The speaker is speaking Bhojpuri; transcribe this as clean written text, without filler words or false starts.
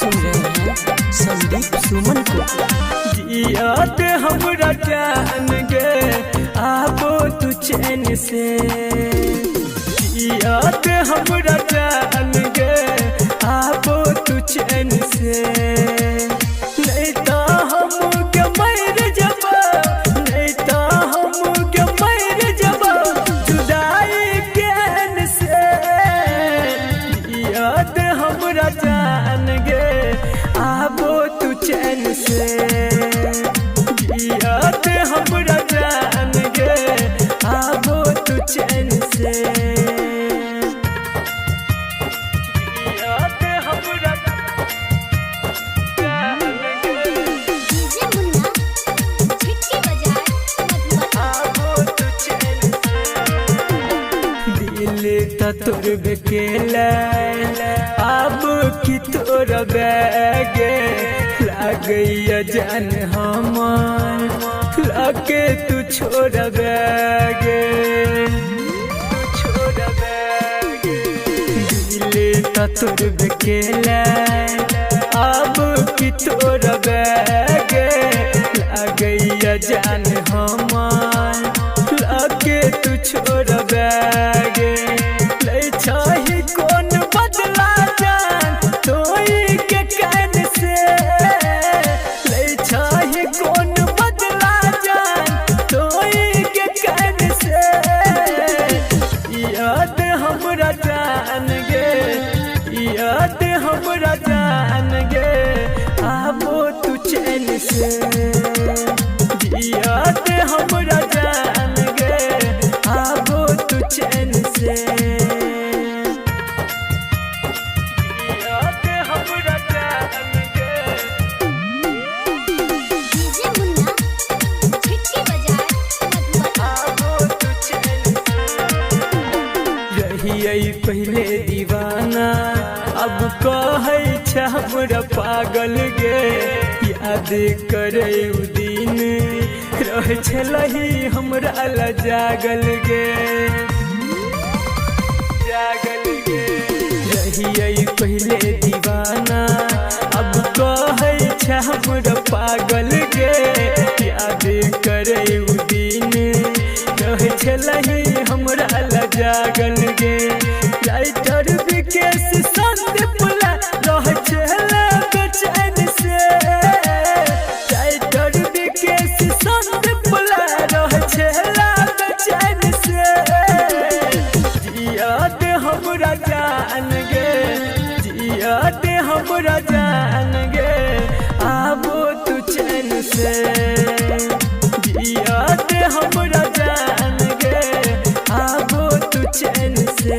सुन रहे हैं संदीप सुमन को। जियात हमरा जान गे आबो तू चैन से, जियात हमरा जान गे आबो तू चैन से। नहीं तो हम के मर जबा, नहीं तो हम के मर जबा जुदाई केन से। जियात हमरा जान गे आबो तू चैन से, जियात हमरा जान गे आबो तू चैन से। जियात हमरा जान गे आबो तू चैन से। दिल त तोर बेकेला अब की तोर बैगे लागैया जान हमार लाके तू छोड़ बैगे, तू छोड़ बैगे। दिल त तोर बेकेला अब की तोर बैगे लागैया जान हमार लाके तू छोड़ बैगे। ले चाही कौन बदला जान तोई के कैन से, ले चाही कौन बदला जान तोई के कैन से। याद हमरा जान गे, याद हमरा जान गे आबो तू चैन से। याद हमरा जान गे आबो तू चैन से। याद हमरा जान गे आबो तू चैन से। रहियै पहले दीवाना अब कहै छ हमरा पागल गे। याद करे उ दिन रह छलही हमरा ला जागल गे, जागल गे। रहियै पहले दीवाना अब कहै छ हमरा पागल गे। याद करे उ दिन रह छलही हमरा ला जागल गे। राइटर विकेश संदीप ला रह छला बेचैन से, राइटर विकेश संदीप ला रह छला बेचैन से। जियात हमरा जान गे, जियात हमरा जान गे आबो तू चैन से। जियात हमरा जान गे आबो तू चैन से।